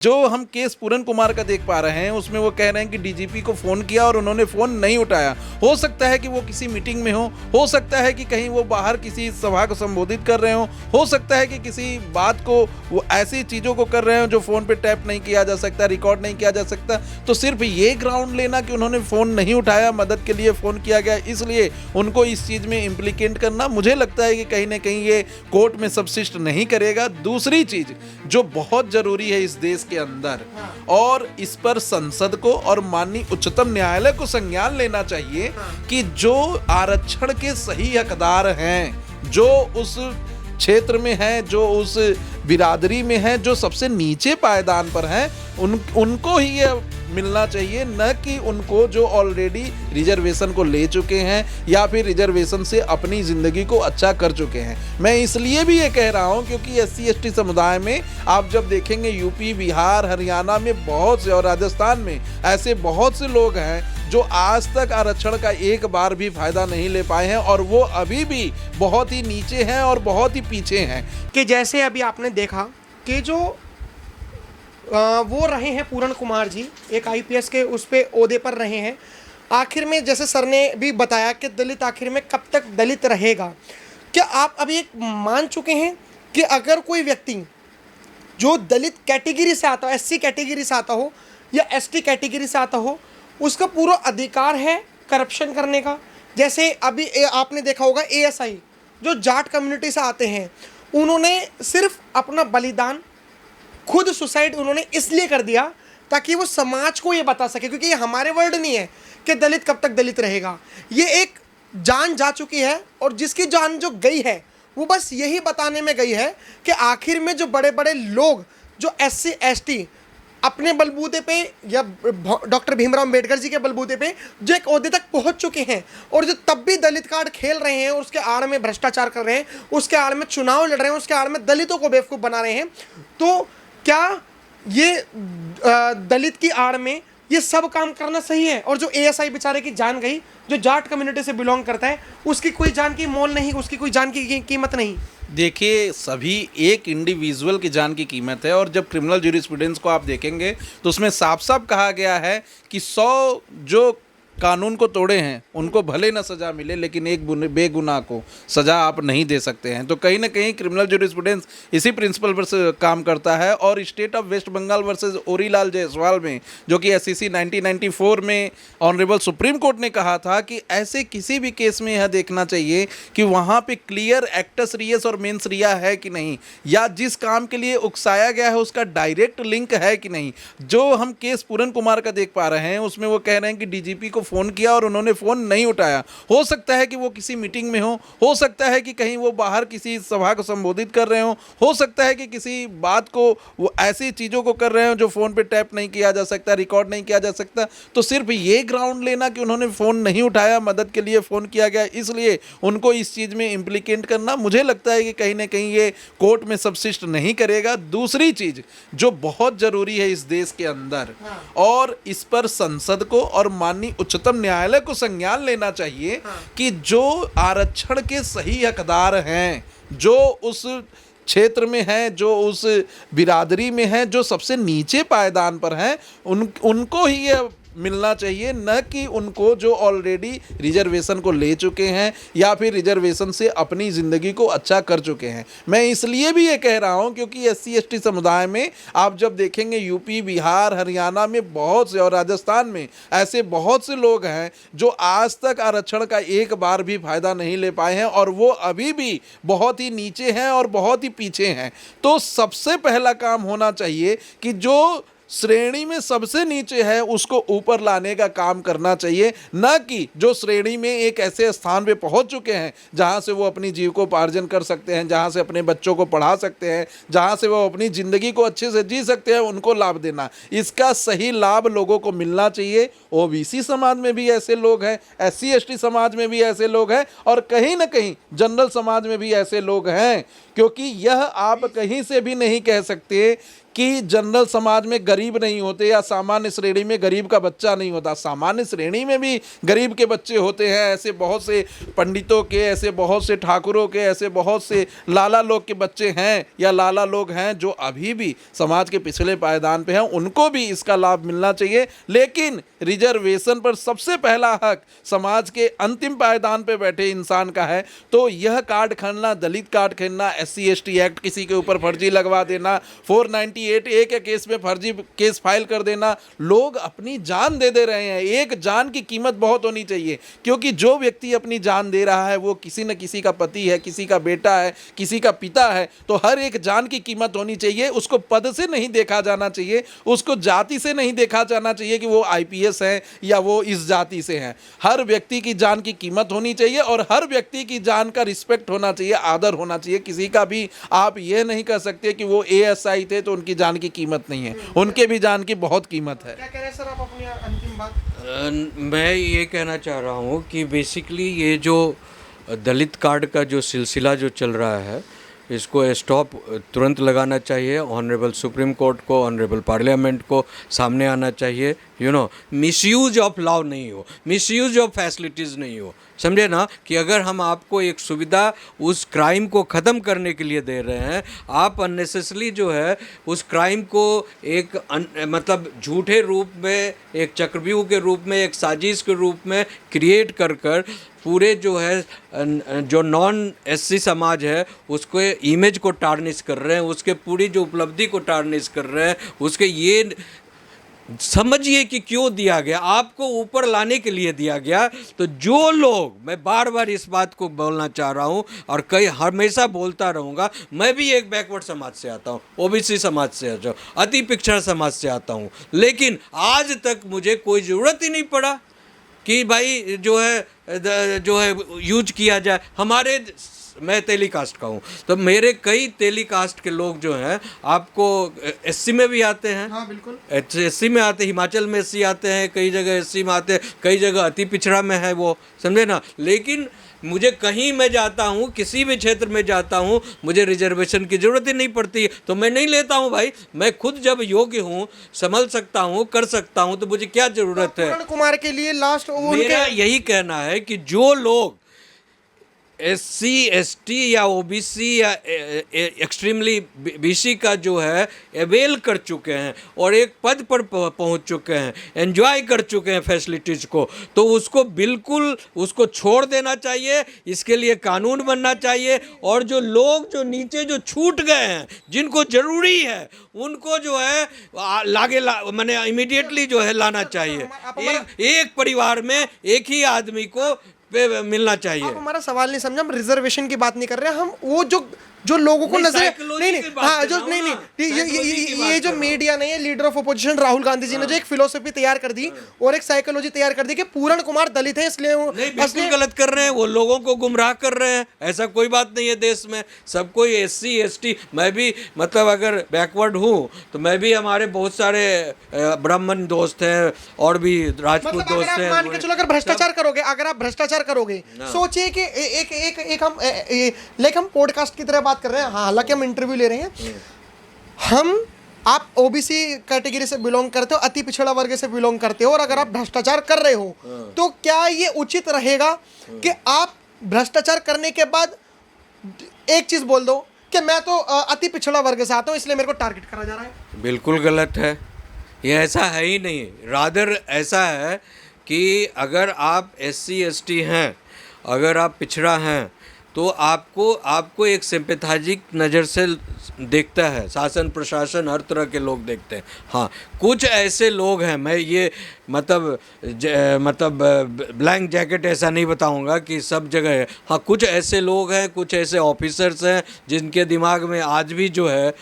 जो हम केस पूरन कुमार का देख पा रहे हैं उसमें वो कह रहे हैं कि डीजीपी को फोन किया और उन्होंने फोन नहीं उठाया। हो सकता है कि वो किसी मीटिंग में हो सकता है कि कहीं वो बाहर किसी सभा को संबोधित कर रहे हो सकता है कि किसी बात को वो ऐसी चीज़ों को कर रहे हो जो फ़ोन पे टैप नहीं किया जा सकता, रिकॉर्ड नहीं किया जा सकता। तो सिर्फ ये ग्राउंड लेना कि उन्होंने फ़ोन नहीं उठाया, मदद के लिए फ़ोन किया गया, इसलिए उनको इस चीज़ में इम्प्लीकेट करना मुझे लगता है कि कहीं ना कहीं ये कोर्ट में सबसिस्ट नहीं करेगा। दूसरी चीज़ जो बहुत ज़रूरी है इस देश के अंदर, और इस पर संसद को और माननीय उच्चतम न्यायालय को संज्ञान लेना चाहिए कि जो आरक्षण के सही हकदार हैं, जो उस क्षेत्र में है, जो उस बिरादरी में है, जो सबसे नीचे पायदान पर हैं, उनको ही ये मिलना चाहिए, न कि उनको जो ऑलरेडी रिजर्वेशन को ले चुके हैं या फिर रिजर्वेशन से अपनी ज़िंदगी को अच्छा कर चुके हैं। मैं इसलिए भी ये कह रहा हूँ क्योंकि SC/ST समुदाय में आप जब देखेंगे यूपी, बिहार, हरियाणा में बहुत से और राजस्थान में ऐसे बहुत से लोग हैं जो आज तक आरक्षण का एक बार भी फ़ायदा नहीं ले पाए हैं और वो अभी भी बहुत ही नीचे हैं और बहुत ही पीछे हैं। कि जैसे अभी आपने देखा कि जो वो रहे हैं पूरन कुमार जी, एक IPS के उस पे ओहदे पर रहे हैं। आखिर में जैसे सर ने भी बताया कि दलित आखिर में कब तक दलित रहेगा। क्या आप अभी एक मान चुके हैं कि अगर कोई व्यक्ति जो दलित कैटेगरी से आता हो, SC कैटेगरी से आता हो या ST कैटेगरी से आता हो, उसका पूरा अधिकार है करप्शन करने का। जैसे अभी आपने देखा होगा ASI जो जाट कम्युनिटी से आते हैं, उन्होंने सिर्फ अपना बलिदान, खुद सुसाइड उन्होंने इसलिए कर दिया ताकि वो समाज को ये बता सके, क्योंकि ये हमारे वर्ड नहीं है कि दलित कब तक दलित रहेगा। ये एक जान जा चुकी है और जिसकी जान जो गई है वो बस यही बताने में गई है कि आखिर में जो बड़े बड़े लोग जो SC/ST अपने बलबूते पे या डॉक्टर भीमराव अंबेडकर जी के बलबूते पे जो एक ओहदे तक पहुंच चुके हैं और जो तब भी दलित कार्ड खेल रहे हैं और उसके आड़ में भ्रष्टाचार कर रहे हैं, उसके आड़ में चुनाव लड़ रहे हैं, उसके आड़ में दलितों को बेवकूफ़ बना रहे हैं, तो क्या ये दलित की आड़ में ये सब काम करना सही है? और जो ASI बेचारे की जान गई, जो जाट कम्युनिटी से बिलोंग करता है, उसकी कोई जान की मोल नहीं, उसकी कोई जान की कीमत नहीं। देखिए, सभी एक इंडिविजुअल की जान की कीमत है। और जब क्रिमिनल ज्यूरिस्प्रूडेंस को आप देखेंगे तो उसमें साफ साफ कहा गया है कि 100 जो कानून को तोड़े हैं उनको भले ना सज़ा मिले, लेकिन एक बेगुनाह को सज़ा आप नहीं दे सकते हैं। तो कहीं ना कहीं क्रिमिनल ज्यूरिस्प्रूडेंस इसी प्रिंसिपल पर से काम करता है। और state of West Bengal versus Orilal Jaiswal में, जो कि SEC 1994 में ऑनरेबल सुप्रीम कोर्ट ने कहा था कि ऐसे किसी भी केस में यह देखना चाहिए कि वहाँ पे क्लियर एक्टस रियस और मेंस रिया है कि नहीं, या जिस काम के लिए उकसाया गया है उसका डायरेक्ट लिंक है कि नहीं। जो हम केस पूरन कुमार का देख पा रहे हैं उसमें वो कह रहे हैं कि DGP को फ़ोन किया और उन्होंने फ़ोन नहीं उठाया। हो सकता है कि वो किसी मीटिंग में हो सकता है कि कहीं वो बाहर किसी सभा को संबोधित कर रहे हो सकता है कि किसी बात को वो ऐसी चीज़ों को कर रहे हो जो फ़ोन पे टैप नहीं किया जा सकता, रिकॉर्ड नहीं किया जा सकता। तो सिर्फ ये ग्राउंड लेना कि उन्होंने फ़ोन नहीं उठाया, मदद के लिए फ़ोन किया गया, इसलिए उनको इस चीज़ में इम्प्लीकेट करना मुझे लगता है कि कहीं ना कहीं ये कोर्ट में सबसिस्ट नहीं करेगा। दूसरी चीज़ जो बहुत ज़रूरी है इस देश के अंदर, और इस पर संसद को और माननीय उच्चतम न्यायालय को संज्ञान लेना चाहिए कि जो आरक्षण के सही हकदार हैं, जो उस क्षेत्र में है, जो उस बिरादरी में है, जो सबसे नीचे पायदान पर हैं, उनको ही ये मिलना चाहिए, न कि उनको जो ऑलरेडी रिजर्वेशन को ले चुके हैं या फिर रिजर्वेशन से अपनी ज़िंदगी को अच्छा कर चुके हैं। मैं इसलिए भी ये कह रहा हूँ क्योंकि SC/ST समुदाय में आप जब देखेंगे यूपी, बिहार, हरियाणा में बहुत से और राजस्थान में ऐसे बहुत से लोग हैं जो आज तक आरक्षण का एक बार भी फ़ायदा नहीं ले पाए हैं और वो अभी भी बहुत ही नीचे हैं और बहुत ही पीछे हैं। तो सबसे पहला काम होना चाहिए कि जो श्रेणी में सबसे नीचे है उसको ऊपर लाने का काम करना चाहिए, न कि जो श्रेणी में एक ऐसे स्थान पे पहुंच चुके हैं जहां से वो अपनी जीविकोपार्जन कर सकते हैं, जहां से अपने बच्चों को पढ़ा सकते हैं, जहां से वो अपनी ज़िंदगी को अच्छे से जी सकते हैं, उनको लाभ देना। इसका सही लाभ लोगों को मिलना चाहिए। OBC समाज में भी ऐसे लोग हैं, SC/ST समाज में भी ऐसे लोग हैं और कहीं ना कहीं जनरल समाज में भी ऐसे लोग हैं, क्योंकि यह आप कहीं से भी नहीं कह सकते कि जनरल समाज में गरीब नहीं होते या सामान्य श्रेणी में गरीब का बच्चा नहीं होता। सामान्य श्रेणी में भी गरीब के बच्चे होते हैं। ऐसे बहुत से पंडितों के, ऐसे बहुत से ठाकुरों के, ऐसे बहुत से लाला लोग के बच्चे हैं या लाला लोग हैं जो अभी भी समाज के पिछले पायदान पे हैं, उनको भी इसका लाभ मिलना चाहिए। लेकिन रिजर्वेशन पर सबसे पहला हक समाज के अंतिम पायदान पे बैठे इंसान का है। तो यह कार्ड खरीदना, दलित कार्ड खरीदना, SC ST एक्ट किसी के ऊपर फर्जी लगवा देना, 498A के केस में फर्जी केस फाइल कर देना, लोग अपनी जान दे रहे हैं। एक जान की कीमत बहुत होनी चाहिए, क्योंकि जो व्यक्ति अपनी जान दे रहा है वो किसी न किसी का पति है, किसी का बेटा है, किसी का पिता है। तो हर एक जान की कीमत होनी चाहिए। उसको पद से नहीं देखा जाना चाहिए, उसको जाति से नहीं देखा जाना चाहिए कि वो IPS है या वो इस जाति से हैं। हर व्यक्ति की जान की कीमत होनी चाहिए और हर व्यक्ति की जान का रिस्पेक्ट होना चाहिए, आदर होना चाहिए। किसी का भी आप ये नहीं कह सकते कि वो ASI थे तो उनकी जान की कीमत नहीं है, उनके भी जान की बहुत कीमत है। क्या कह रहे हैं सर आप अपनी अंतिम बात? मैं ये कहना चाह रहा हूँ कि बेसिकली ये जो दलित कार्ड का जो सिलसिला जो चल रहा है, इसको स्टॉप तुरंत लगाना चाहिए। ऑनरेबल सुप्रीम कोर्ट को, ऑनरेबल पार्लियामेंट को सामने आना चाहिए। मिसयूज ऑफ लॉ नहीं हो, मिसयूज ऑफ फैसिलिटीज़ नहीं हो। समझे ना कि अगर हम आपको एक सुविधा उस क्राइम को ख़त्म करने के लिए दे रहे हैं, आप अननेसेसरली जो है उस क्राइम को एक मतलब झूठे रूप में, एक चक्रव्यूह के रूप में, एक साजिश के रूप में क्रिएट कर पूरे जो है जो नॉन SC समाज है उसको इमेज को टार्निश कर रहे हैं, उसके पूरी जो उपलब्धि को टार्निश कर रहे हैं। उसके ये समझिए कि क्यों दिया गया, आपको ऊपर लाने के लिए दिया गया। तो जो लोग, मैं बार बार इस बात को बोलना चाह रहा हूँ और कई हमेशा बोलता रहूँगा, मैं भी एक बैकवर्ड समाज से आता हूँ, OBC समाज से आता हूँ, अति पिछड़ा समाज से आता हूँ, लेकिन आज तक मुझे कोई ज़रूरत ही नहीं पड़ा कि भाई जो है यूज किया जाए। मैं तेली कास्ट का हूँ, तो मेरे कई तेली कास्ट के लोग जो हैं आपको SC में भी आते हैं। हाँ बिल्कुल, SC में आते, हिमाचल में SC आते हैं, कई जगह SC में आते हैं, कई जगह अति पिछड़ा में है वो, समझे ना। लेकिन मुझे कहीं मैं जाता हूँ, किसी भी क्षेत्र में जाता हूँ, मुझे रिजर्वेशन की ज़रूरत ही नहीं पड़ती, तो मैं नहीं लेता हूँ भाई। मैं खुद जब योग्य हूँ, संभल सकता हूँ, कर सकता हूँ, तो मुझे क्या ज़रूरत है। पूर्ण कुमार के लिए लास्ट मेरा यही कहना है कि जो लोग SC ST या OBC या एक्सट्रीमली BC का जो है अवेल कर चुके हैं और एक पद पर पहुंच चुके हैं, एंजॉय कर चुके हैं फैसिलिटीज़ को, तो उसको बिल्कुल उसको छोड़ देना चाहिए। इसके लिए कानून बनना चाहिए। और जो लोग जो नीचे जो छूट गए हैं, जिनको ज़रूरी है, उनको जो है मैंने इमीडिएटली जो है लाना चाहिए। एक परिवार में एक ही आदमी को पे मिलना चाहिए। आप हमारा सवाल नहीं समझा, हम रिजर्वेशन की बात नहीं कर रहे हैं, हम वो जो लोगों को नजर नहीं हाँ जो नहीं ये जो मीडिया ने, leader of opposition Rahul Gandhi ji ने जो एक फिलोसफी तैयार कर दी और एक साइकोलॉजी तैयार कर दी कि पूर्ण कुमार दलित है इसलिए बिल्कुल गलत कर रहे हैं, वो लोगों को गुमराह कर रहे हैं। ऐसा कोई बात नहीं है देश में, सब कोई SC ST, मैं भी मतलब अगर बैकवर्ड हूँ तो मैं भी, हमारे बहुत सारे ब्राह्मण दोस्त हैं और भी राजपूत दोस्त हैं। मान के चलो अगर भ्रष्टाचार करोगे, अगर आप भ्रष्टाचार करोगे, सोचिए कि एक हम पॉडकास्ट की तरह बात कर रहे हैं, हालांकि हम इंटरव्यू ले रहे हैं, आप OBC कैटेगरी से बिलोंग करते हो, अति पिछड़ा वर्ग से बिलोंग करते हो, और अगर आप भ्रष्टाचार कर रहे हो तो क्या ये उचित रहेगा कि आप भ्रष्टाचार करने के बाद एक चीज बोल दो कि मैं तो अति पिछड़ा वर्ग से आता हूं इसलिए मेरे को टारगेट करा जा रहा है? बिल्कुल गलत है, ये ऐसा है ही नहीं। रादर ऐसा है कि अगर आप SC ST हैं, अगर आप पिछड़ा हैं, तो आपको एक सिंपैथेटिक नज़र से देखता है शासन प्रशासन, हर तरह के लोग देखते हैं। हाँ, कुछ ऐसे लोग हैं, मैं ये मतलब ब्लैंक जैकेट ऐसा नहीं बताऊंगा कि सब जगह है। हाँ, कुछ ऐसे लोग हैं, कुछ ऐसे ऑफिसर्स हैं जिनके दिमाग में आज भी जो है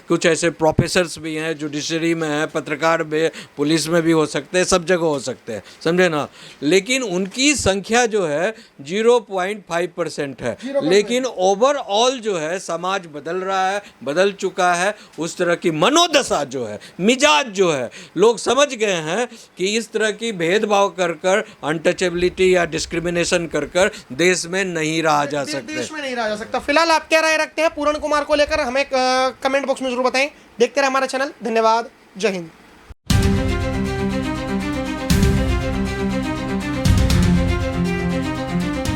कुछ ऐसे प्रोफेसर्स भी हैं, जुडिशरी में हैं, पत्रकार में, पुलिस में भी हो सकते हैं, सब जगह हो सकते हैं, समझे ना। लेकिन उनकी संख्या जो है 0.5% है। लेकिन ओवरऑल जो है समाज बदल रहा है, बदल चुका है। उस तरह की मनोदशा जो है, मिजाज जो है, लोग समझ गए हैं कि इस तरह की भेदभाव कर अनटचेबिलिटी या डिस्क्रिमिनेशन कर देश में नहीं रहा जा सकता। देश में नहीं रहा जा सकता। फिलहाल आप क्या राय रखते हैं पूरण कुमार को लेकर, हमें कमेंट बॉक्स में जरूर बताएं। देखते रहे हमारा चैनल। धन्यवाद। जय हिंद।